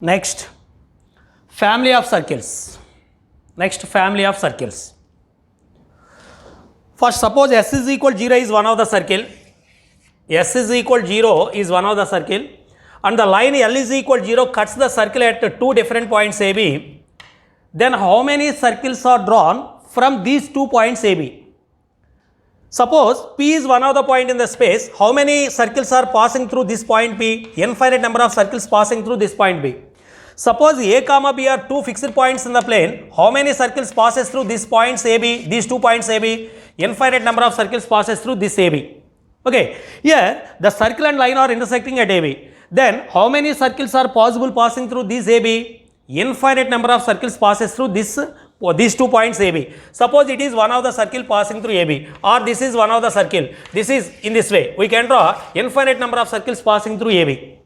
Next, family of circles. Next, family of circles. First, suppose S is equal 0 is one of the circle. S is equal 0 is one of the circle, and the line L is equal 0 cuts the circle at two different points AB. Then how many circles are drawn from these 2 points AB? Suppose P is one of the point in the space. How many circles are passing through this point P? Infinite number of circles passing through this point B. Suppose A comma B are two fixed points in the plane. How many circles passes through these points AB? These 2 points AB. Infinite number of circles passes through this AB. Okay. Here the circle and line are intersecting at AB. Then how many circles are possible passing through this AB? Infinite number of circles passes through these 2 points AB. Suppose it is one of the circle passing through AB, or this is one of the circle. This is in this way. We can draw infinite number of circles passing through AB.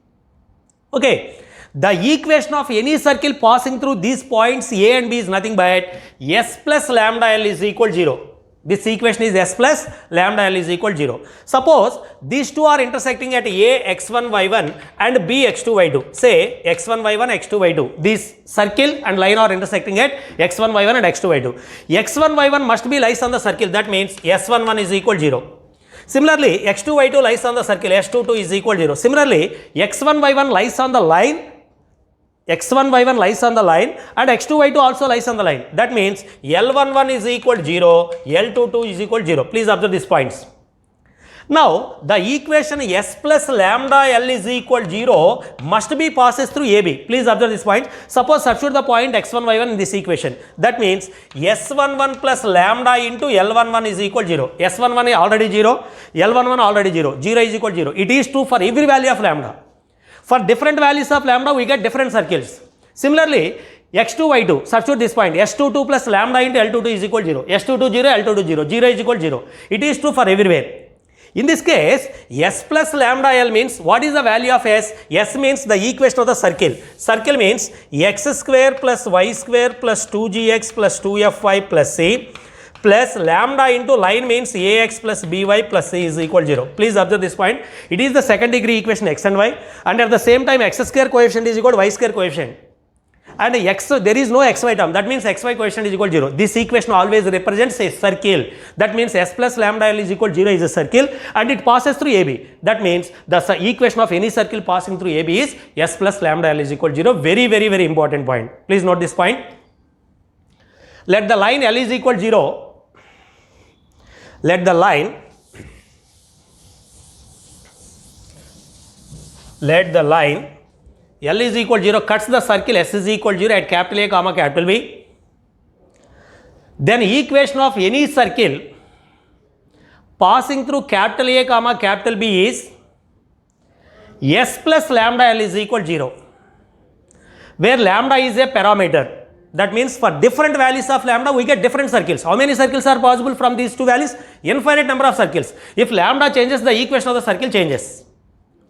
Okay. The equation of any circle passing through these points A and B is nothing but S plus lambda L is equal 0. This equation is S plus lambda L is equal 0. Suppose these two are intersecting at A x1 y1 and B x2 y2. Say x1 y1 x2 y2. This circle and line are intersecting at x1 y1 and x2 y2. x1 y1 must be lies on the circle. That means S11 is equal 0. Similarly, x2 y2 lies on the circle. S22 is equal 0. Similarly, x1 y1 lies on the line. x1 y1 lies on the line and x2 y2 also lies on the line. That means L11 is equal 0, L22 is equal 0. Please observe these points. Now, the equation S plus lambda L is equal 0 must be passes through AB. Please observe this point. Suppose substitute the point x1 y1 in this equation. That means S11 plus lambda into L11 is equal 0. S11 is already 0, L11 already 0. 0 is equal 0. It is true for every value of lambda. For different values of lambda, we get different circles. Similarly, x2, y2, substitute this point, S22 plus lambda into L22 is equal 0. S22 0, L22 0, 0 is equal 0. It is true for everywhere. In this case, S plus lambda L means, what is the value of S? S means the equation of the circle. Circle means x square plus y square plus 2gx plus 2fy plus c plus lambda into line means ax plus by plus c is equal 0. Please observe this point. It is the second degree equation x and y, and at the same time x square coefficient is equal to y square coefficient. And x, there is no xy term. That means xy coefficient is equal to 0. This equation always represents a circle. That means S plus lambda L is equal to 0 is a circle and it passes through AB. That means the equation of any circle passing through AB is S plus lambda L is equal to 0. Very, very, very important point. Please note this point. Let the line L is equal to 0. Let the line L is equal to 0 cuts the circle S is equal to 0 at capital A comma capital B. Then equation of any circle passing through capital A comma capital B is S plus lambda L is equal to 0, where lambda is a parameter. That means for different values of lambda, we get different circles. How many circles are possible from these two values? Infinite number of circles. If lambda changes, the equation of the circle changes.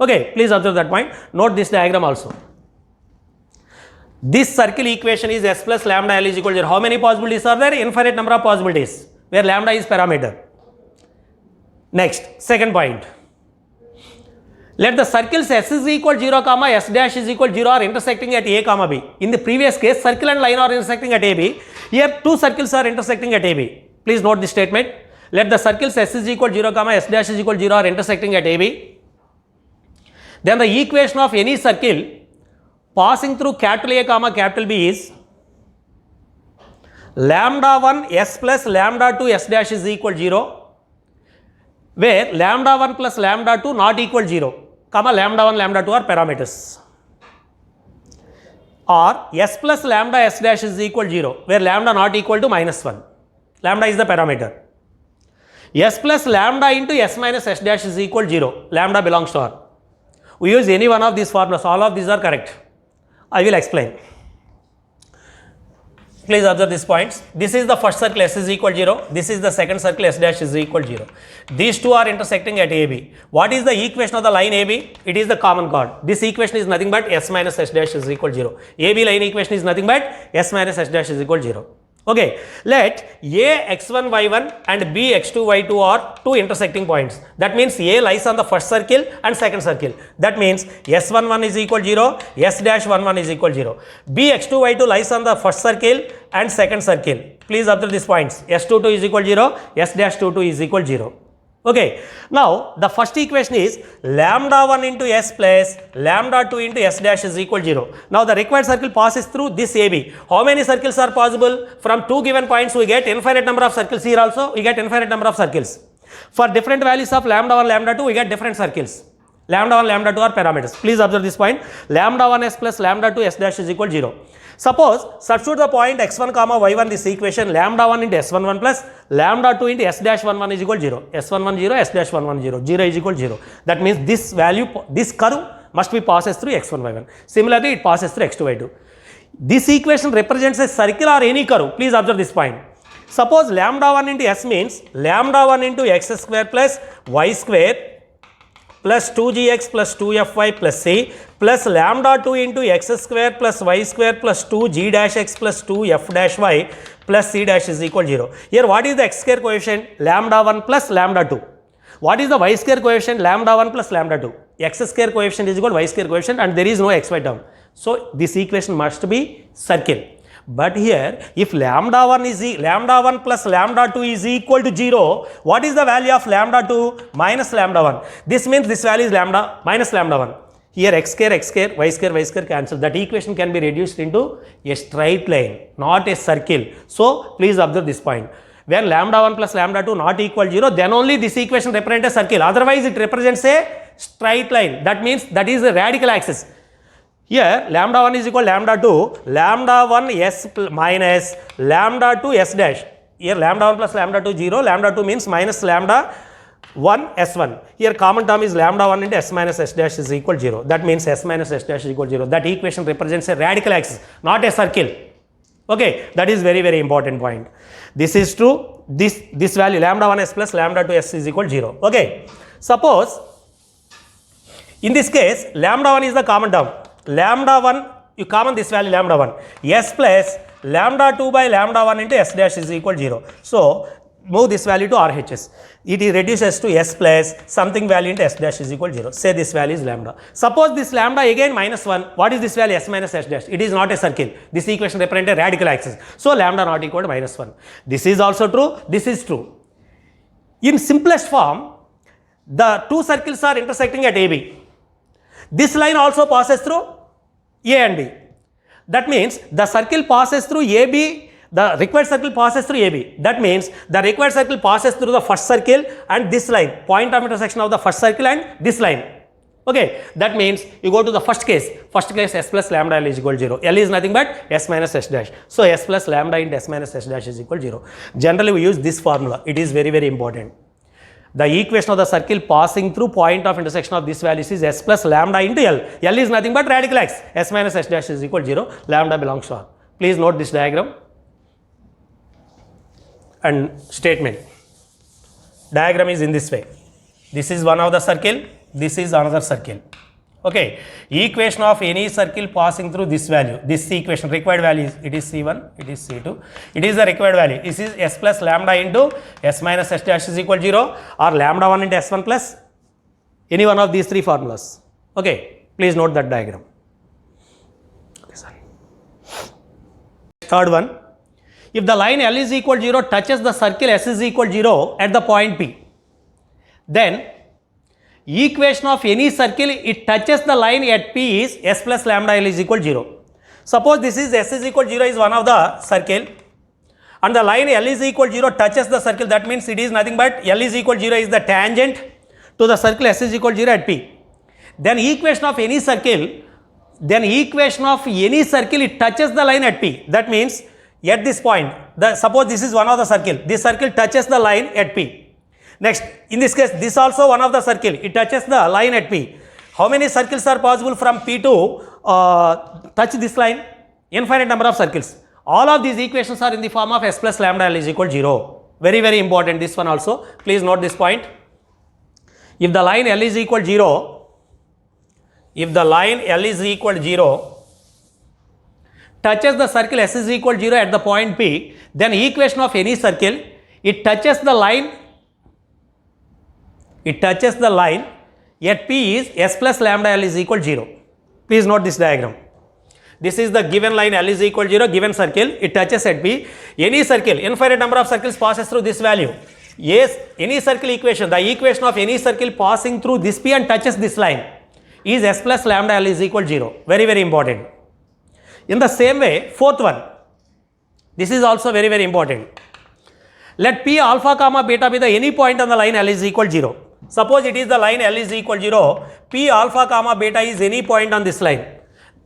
Okay, please observe that point. Note this diagram also. This circle equation is S plus lambda L is equal to 0. How many possibilities are there? Infinite number of possibilities, where lambda is parameter. Next, second point. Let the circles S is equal to 0 comma S dash is equal to 0 are intersecting at A comma B. In the previous case, circle and line are intersecting at AB. Here, two circles are intersecting at AB. Please note this statement. Let the circles S is equal to 0 comma S dash is equal to 0 are intersecting at AB. Then the equation of any circle passing through capital A comma capital B is lambda 1 S plus lambda 2 S dash is equal to 0, where lambda 1 plus lambda 2 not equal to 0, comma lambda 1 lambda 2 are parameters. Or S plus lambda S dash is equal to 0, where lambda not equal to minus 1. Lambda is the parameter. S plus lambda into S minus S dash is equal to 0. Lambda belongs to R. We use any one of these formulas. All of these are correct. I will explain. Please observe these points. This is the first circle S is equal to 0. This is the second circle S dash is equal to 0. These two are intersecting at AB. What is the equation of the line AB? It is the common chord. This equation is nothing but S minus S dash is equal to 0. AB line equation is nothing but S minus S dash is equal to 0. Okay, let A x1 y1 and B x2 y2 are two intersecting points. That means A lies on the first circle and second circle. That means S11 is equal 0, S dash 11 is equal 0. B x2 y2 lies on the first circle and second circle. Please observe these points. S22 is equal 0, S dash 22 is equal 0. Okay, now the first equation is lambda 1 into S plus lambda 2 into S dash is equal 0. Now the required circle passes through this AB. How many circles are possible? From two given points we get infinite number of circles. Here also we get infinite number of circles. For different values of lambda 1, lambda 2 we get different circles. Lambda 1, lambda 2 are parameters. Please observe this point. Lambda 1 S plus lambda 2 S dash is equal 0. Suppose substitute the point x1 comma y1 this equation lambda 1 into s11 plus lambda 2 into s dash 11 is equal 0. S11 0, s dash 11 0. 0 is equal 0. That means this value, this curve must be passes through x1 y1. Similarly, it passes through x2 y2. This equation represents a circle or any curve. Please observe this point. Suppose lambda 1 into s means lambda 1 into x square plus y square plus 2gx plus 2fy plus c plus lambda 2 into x square plus y square plus 2g dash x plus 2f dash y plus c dash is equal 0. Here what is the x square coefficient? Lambda 1 plus lambda 2. What is the y square coefficient? Lambda 1 plus lambda 2. X square coefficient is equal to y square coefficient and there is no xy term. So this equation must be circle. But here if lambda 1 plus lambda 2 is equal to 0, what is the value of lambda 2 minus lambda 1? This means this value is lambda minus lambda 1. Here x square, y square cancel. That equation can be reduced into a straight line, not a circle. So please observe this point. When lambda 1 plus lambda 2 not equal 0, then only this equation represents a circle. Otherwise it represents a straight line. That means that is the radical axis. Here lambda 1 is equal to lambda 2, lambda 1 s minus lambda 2 s dash. Here lambda 1 plus lambda 2 0, lambda 2 means minus lambda 1 s1. Here common term is lambda 1 into s minus s dash is equal 0. That means s minus s dash is equal 0. That equation represents a radical axis, not a circle. Okay, that is very very important point. This is true. This value lambda 1 s plus lambda 2 s is equal 0. Okay, suppose in this case lambda 1 is the common term. Lambda 1, you common this value lambda 1, s plus lambda 2 by lambda 1 into s dash is equal 0. So move this value to RHS. It reduces to s plus something value into s dash is equal 0. Say this value is lambda. Suppose this lambda again minus 1. What is this value? S minus s dash. It is not a circle. This equation represents a radical axis. So lambda not equal to minus 1. This is also true. This is true. In simplest form, the two circles are intersecting at AB. This line also passes through A and B. That means the circle passes through AB, the required circle passes through AB. That means the required circle passes through the first circle and this line, point of intersection of the first circle and this line. Okay, that means you go to the first case s plus lambda L is equal to 0. L is nothing but s minus s dash. So s plus lambda into s minus s dash is equal to 0. Generally we use this formula. It is very very important. The equation of the circle passing through point of intersection of these values is s plus lambda into L. L is nothing but radical x. S minus s dash is equal to 0. Lambda belongs to R. Please note this diagram and statement. Diagram is in this way. This is one of the circle. This is another circle. Okay. Equation of any circle passing through this value. This equation required value is it is C1, it is C2. It is the required value. This is s plus lambda into s minus s dash is equal to 0 or lambda 1 into s1 plus any one of these three formulas. Okay. Please note that diagram. Third one. If the line L is equal to 0 touches the circle S is equal to 0 at the point P, then equation of any circle it touches the line at P is S plus lambda L is equal to 0. Suppose this is S is equal to 0 is one of the circle and the line L is equal to 0 touches the circle. That means it is nothing but L is equal to 0 is the tangent to the circle S is equal to 0 at P. Then equation of any circle it touches the line at P. That means at this point, suppose this is one of the circle. This circle touches the line at P. Next, in this case, this also one of the circle. It touches the line at P. How many circles are possible from P to touch this line? Infinite number of circles. All of these equations are in the form of S plus lambda L is equal to 0. Very, very important this one also. Please note this point. If the line L is equal to 0, touches the circle S is equal 0 at the point P, then equation of any circle, it touches the line at P is S plus lambda L is equal 0. Please note this diagram. This is the given line L is equal 0, given circle, it touches at P. Any circle, infinite number of circles passes through this value. Yes, any circle equation, the equation of any circle passing through this P and touches this line is S plus lambda L is equal 0. Very, very important. In the same way, fourth one, this is also very, very important. Let P alpha comma beta be the any point on the line L is equal 0. Suppose it is the line L is equal 0, P alpha comma beta is any point on this line.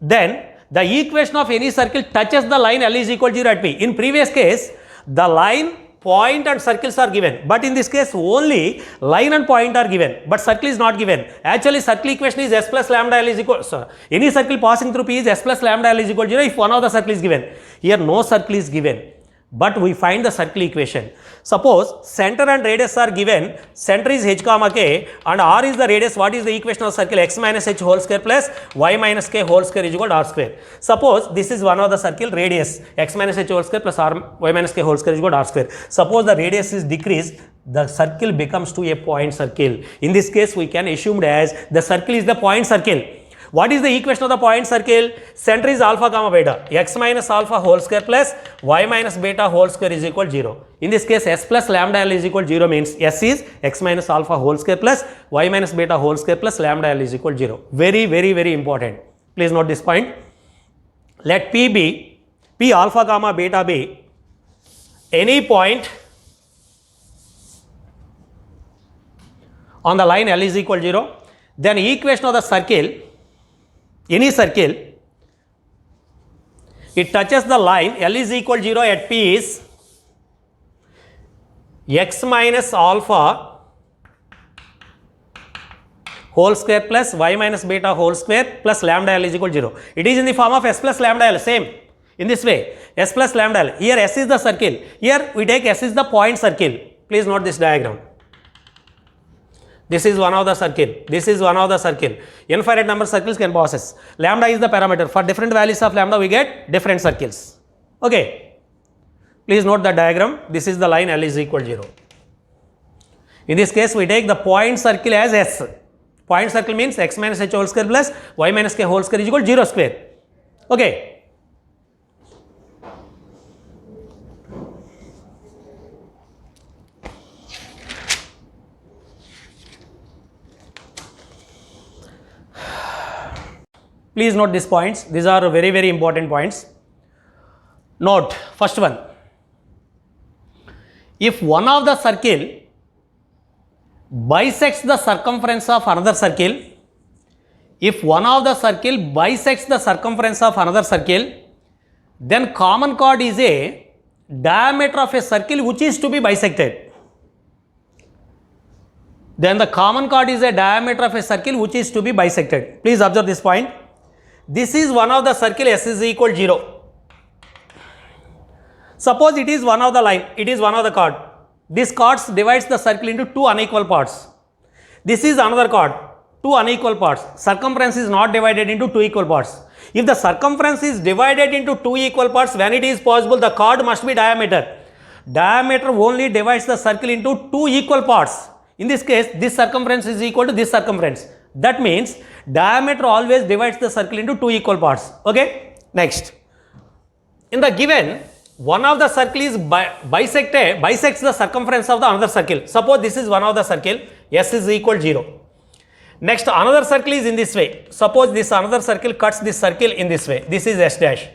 Then the equation of any circle touches the line L is equal 0 at P. In previous case, the line, point and circles are given, but in this case only line and point are given, but circle is not given. Actually, circle equation is S plus lambda L is equal, any circle passing through P is S plus lambda L is equal 0 if one of the circle is given. Here no circle is given, but we find the circle equation. Suppose center and radius are given, center is h comma k and r is the radius. What is the equation of circle? X minus h whole square plus y minus k whole square is equal to r square. Suppose this is one of the circle, radius x minus h whole square plus r y minus k whole square is equal to r square. Suppose the radius is decreased, the circle becomes to a point circle. In this case we can assume as the circle is the point circle. What is the equation of the point circle? Center is alpha comma beta, x minus alpha whole square plus y minus beta whole square is equal 0. In this case, S plus lambda L is equal 0 means S is x minus alpha whole square plus y minus beta whole square plus lambda L is equal 0. Very, very, very important. Please note this point. Let P be, P alpha comma beta be any point on the line L is equal 0, then equation of the circle, any circle, it touches the line L is equal 0 at P is x minus alpha whole square plus y minus beta whole square plus lambda L is equal 0. It is in the form of S plus lambda L, same in this way, S plus lambda L. Here S is the circle, here we take S is the point circle. Please note this diagram. This is one of the circle, this is one of the circle. Infinite number of circles can possess. Lambda is the parameter. For different values of lambda we get different circles. Okay. Please note the diagram. This is the line L is equal 0. In this case we take the point circle as S. Point circle means x minus h whole square plus y minus k whole square is equal to 0 square. Okay. Please note these points. These are very, very important points. Note first one. If one of the circle bisects the circumference of another circle, if one of the circle bisects the circumference of another circle, then common chord is a diameter of a circle which is to be bisected. Then the common chord is a diameter of a circle which is to be bisected. Please observe this point. This is one of the circle S is equal 0. Suppose it is one of the line, it is one of the chord. This chord divides the circle into two unequal parts. This is another chord, two unequal parts. Circumference is not divided into two equal parts. If the circumference is divided into two equal parts, when it is possible, the chord must be diameter. Diameter only divides the circle into two equal parts. In this case, this circumference is equal to this circumference. That means diameter always divides the circle into two equal parts. Okay. Next, in the given, one of the circle is bisects the circumference of the another circle. Suppose this is one of the circle, S is equal 0. Next, another circle is in this way. Suppose this another circle cuts this circle in this way. This is S dash.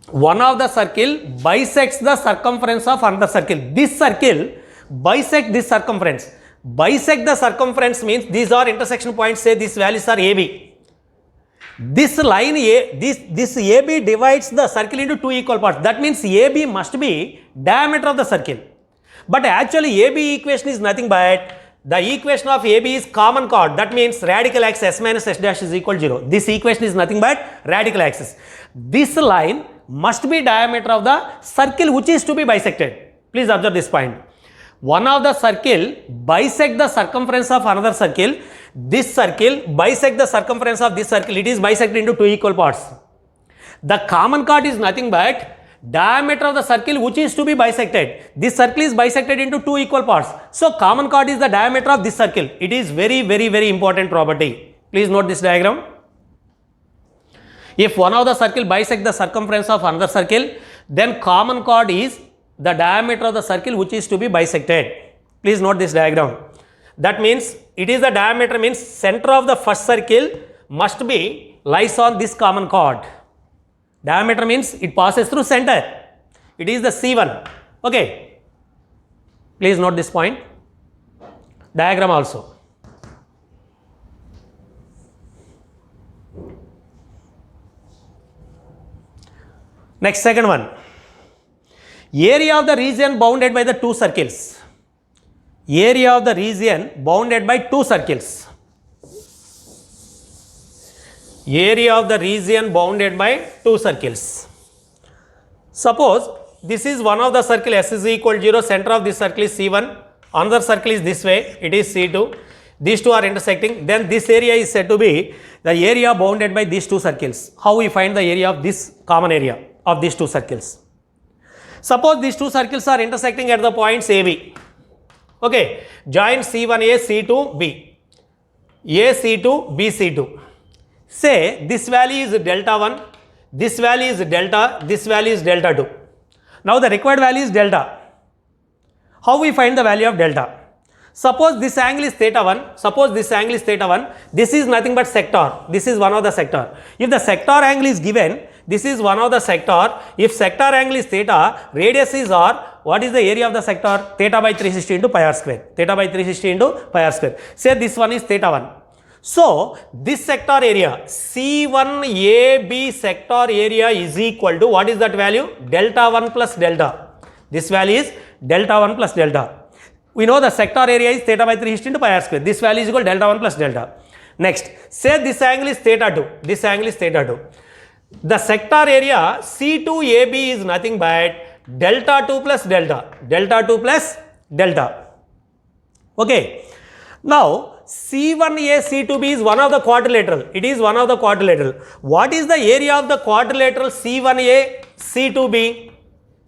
One of the circle bisects the circumference of another circle. This circle bisects this circumference. Bisect the circumference means these are intersection points, say these values are AB. This line A, this AB divides the circle into two equal parts. That means AB must be diameter of the circle. But actually AB equation is nothing but the equation of AB is common chord. That means radical axis S minus S dash is equal to 0. This equation is nothing but radical axis. This line must be diameter of the circle which is to be bisected. Please observe this point. One of the circle bisect the circumference of another circle. This circle bisect the circumference of this circle. It is bisected into two equal parts. The common chord is nothing but diameter of the circle which is to be bisected. This circle is bisected into two equal parts. So common chord is the diameter of this circle. It is very important property. Please note this diagram. If one of the circle bisect the circumference of another circle, then common chord is the diameter of the circle which is to be bisected. Please note this diagram. That means it is the diameter, means center of the first circle must be lies on this common chord. Diameter means it passes through center. It is the C1. Okay. Please note this point. Diagram also. Next, second one. Area of the region bounded by the two circles. Area of the region bounded by two circles. Area of the region bounded by two circles. Suppose this is one of the circle, S is equal to 0, center of this circle is C1, another circle is this way, it is C2. These two are intersecting, then this area is said to be the area bounded by these two circles. How we find the area of this common area of these two circles? Suppose these two circles are intersecting at the points AB. Okay, join C1A, C2B, A C2, B C2. Say this value is delta 1, this value is delta, this value is delta 2. Now the required value is delta. How we find the value of delta? Suppose this angle is theta 1, suppose this angle is theta 1, this is nothing but sector, this is one of the sector. If the sector angle is given, this is one of the sector. If sector angle is theta, radius is r, what is the area of the sector? Theta by 360 into pi r square. Theta by 360 into pi r square. Say this one is theta 1. So this sector area, C1AB sector area is equal to, what is that value? Delta 1 plus delta. This value is delta 1 plus delta. We know the sector area is theta by 360 into pi r square. This value is equal to delta 1 plus delta. Next, say this angle is theta 2. This angle is theta 2. The sector area C2AB is nothing but delta 2 plus delta. Delta 2 plus delta. Okay. Now, C1A, C2B is one of the quadrilateral. It is one of the quadrilateral. What is the area of the quadrilateral C1A, C2B?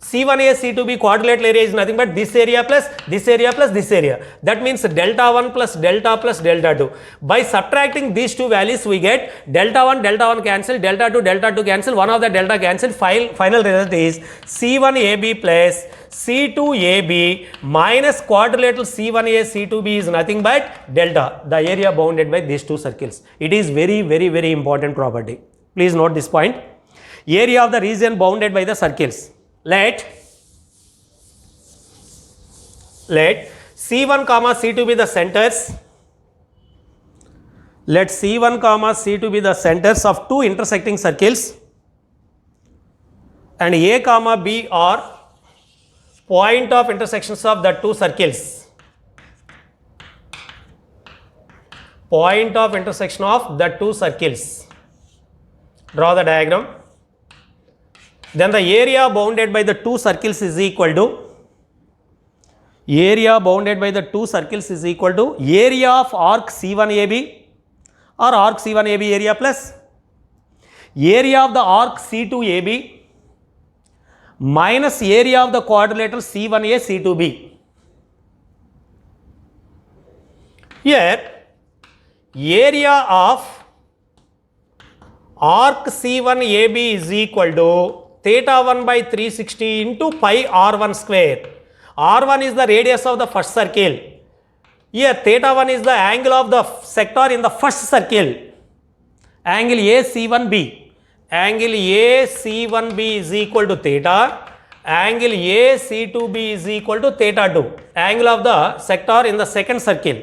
C1A, C2B quadrilateral area is nothing but this area plus this area plus this area. That means delta 1 plus delta 2. By subtracting these two values, we get delta 1 cancel, delta 2 cancel, one of the delta cancel. Final result is C1AB plus C2AB minus quadrilateral C1A, C2B is nothing but delta, the area bounded by these two circles. It is very important property. Please note this point. Area of the region bounded by the circles. Let C1 comma C2 be the centers. Let C1 comma C2 be the centers of two intersecting circles, and A comma B are point of intersections of the two circles. Point of intersection of the two circles. Draw the diagram. Then the area bounded by the two circles is equal to area of arc C1AB or arc C1AB area plus area of the arc C2AB minus area of the quadrilateral C1A, C2B. Here, area of arc C1AB is equal to theta 1 by 360 into pi r1 square. R1 is the radius of the first circle. Here theta 1 is the angle of the sector in the first circle. Angle AC1B. Angle AC1B is equal to theta. Angle AC2B is equal to theta 2. Angle of the sector in the second circle.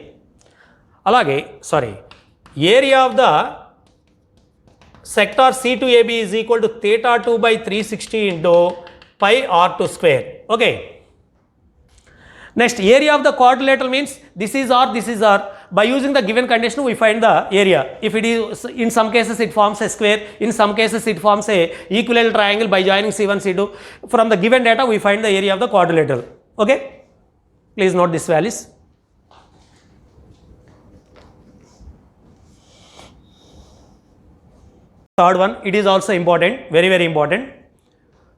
Area of the sector C2AB is equal to theta 2 by 360 into pi r2 square. Okay. Next, area of the quadrilateral means this is R, this is R. By using the given condition, we find the area. If it is, in some cases it forms a square, in some cases it forms a equilateral triangle by joining C1, C2. From the given data, we find the area of the quadrilateral. Okay. Please note these values. Third one, it is also important, very, very important.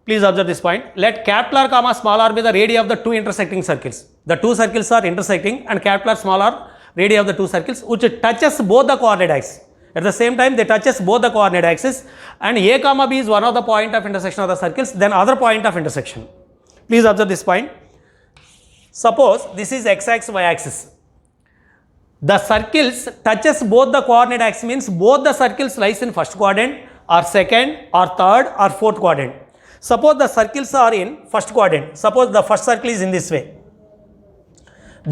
Please observe this point. Let capital R comma small r be the radii of the two intersecting circles. The two circles are intersecting and capital R small r radii of the two circles which touches both the coordinate axes. At the same time, they touches both the coordinate axes, and A comma B is one of the point of intersection of the circles, then other point of intersection. Please observe this point. Suppose this is x axis, y axis. The circles touches both the coordinate axis means both the circles lies in first quadrant or second or third or fourth quadrant. Suppose the circles are in first quadrant. Suppose the first circle is in this way.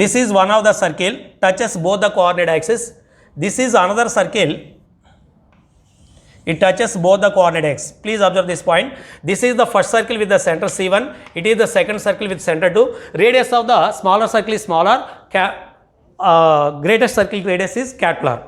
This is one of the circle, touches both the coordinate axis. This is another circle, it touches both the coordinate axis. Please observe this point. This is the first circle with the center C1. It is the second circle with center 2. Radius of the smaller circle is smaller. Greatest circle radius is capital R.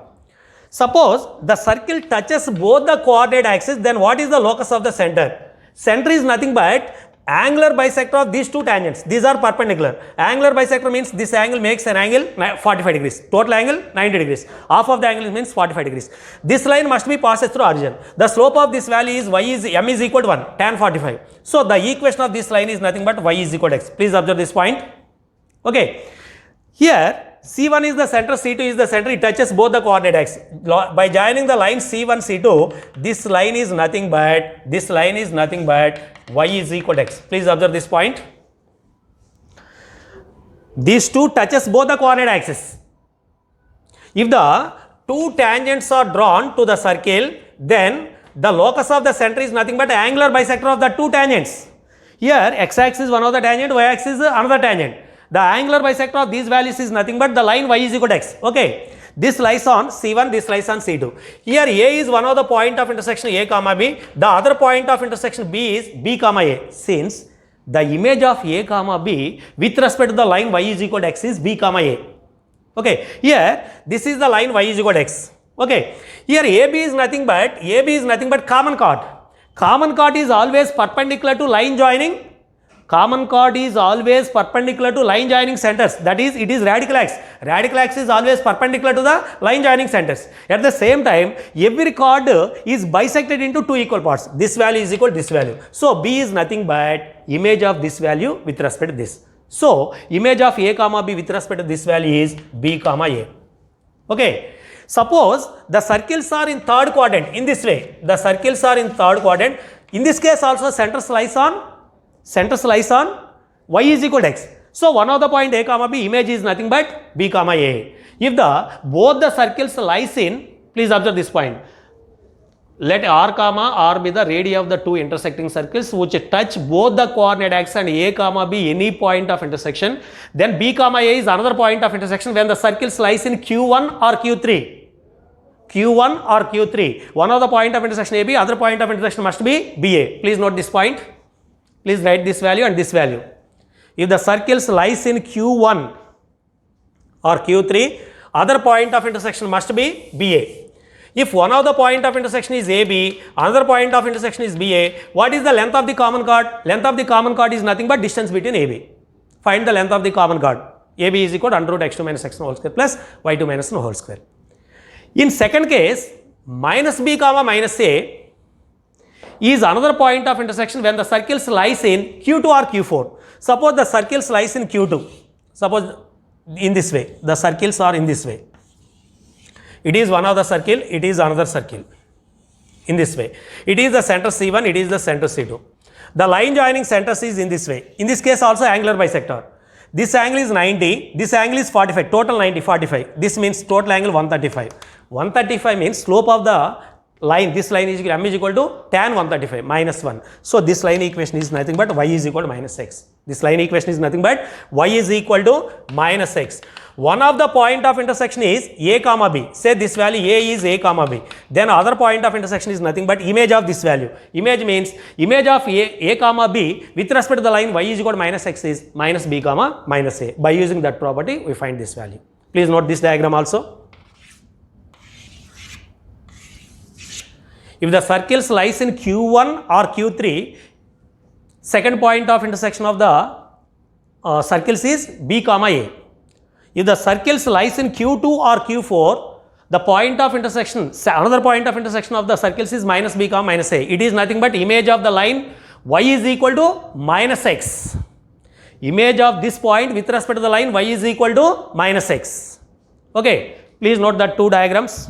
Suppose the circle touches both the coordinate axis, then what is the locus of the center? Center is nothing but angular bisector of these two tangents. These are perpendicular. Angular bisector means this angle makes an angle 45 degrees. Total angle 90 degrees. Half of the angle means 45 degrees. This line must be passed through origin. The slope of this value is m is equal to 1, tan 45. So the equation of this line is nothing but y is equal to x. Please observe this point. Okay. Here C1 is the center, C2 is the center, it touches both the coordinate axis. By joining the line C1, C2, this line is nothing but y is equal to x. Please observe this point. These two touches both the coordinate axis. If the two tangents are drawn to the circle, then the locus of the center is nothing but angular bisector of the two tangents. Here x-axis is one of the tangent, y-axis is another tangent. The angular bisector of these values is nothing but the line y is equal to x. Okay. This lies on C1, this lies on C2. Here A is one of the point of intersection A comma B. The other point of intersection B is B comma A. Since the image of A comma B with respect to the line y is equal to x is B comma A. Okay. Here this is the line y is equal to x. Okay. Here AB is nothing but common chord. Common chord is always perpendicular to line joining. Common chord is always perpendicular to line joining centers. That is, it is radical axis. Radical axis is always perpendicular to the line joining centers. At the same time, every chord is bisected into two equal parts. This value is equal to this value. So B is nothing but image of this value with respect to this. So image of A comma B with respect to this value is B comma A. Okay. Suppose the circles are in third quadrant in this way. The circles are in third quadrant. In this case also center lies on y is equal to x. So one of the point A comma B image is nothing but B comma A. If both the circles lies in, please observe this point. Let R comma R be the radii of the two intersecting circles which touch both the coordinate axis and A comma B any point of intersection. Then B comma A is another point of intersection when the circles lies in Q1 or Q3. Q1 or Q3. One of the point of intersection AB, other point of intersection must be BA. Please note this point. Please write this value and this value. If the circles lies in Q1 or Q3, other point of intersection must be BA. If one of the point of intersection is AB, another point of intersection is BA, what is the length of the common chord? Length of the common chord is nothing but distance between AB. Find the length of the common chord. AB is equal to under root x2 minus x1 whole square plus y2 minus 1 whole square. In second case, minus B comma minus A is another point of intersection when the circles lies in Q2 or Q4. Suppose the circles lies in Q2. Suppose in this way, the circles are in this way. It is one of the circle, it is another circle. In this way. It is the center C1, it is the center C2. The line joining centers is in this way. In this case also angular bisector. This angle is 90, this angle is 45, total 90, 45. This means total angle 135. 135 means slope of the line, this line is m is equal to tan 135 minus 1. So this line equation is nothing but y is equal to minus x. This line equation is nothing but y is equal to minus x. One of the point of intersection is A comma B. Say this value A is A comma B. Then other point of intersection is nothing but image of this value. Image means image of A comma B with respect to the line y is equal to minus x is minus B comma minus A. By using that property, we find this value. Please note this diagram also. If the circles lies in Q1 or Q3, second point of intersection of the circles is B comma A. If the circles lies in Q2 or Q4, the point of intersection, another point of intersection of the circles is minus b comma minus a. It is nothing but image of the line y is equal to minus x. Image of this point with respect to the line y is equal to minus x. Okay, please note that two diagrams.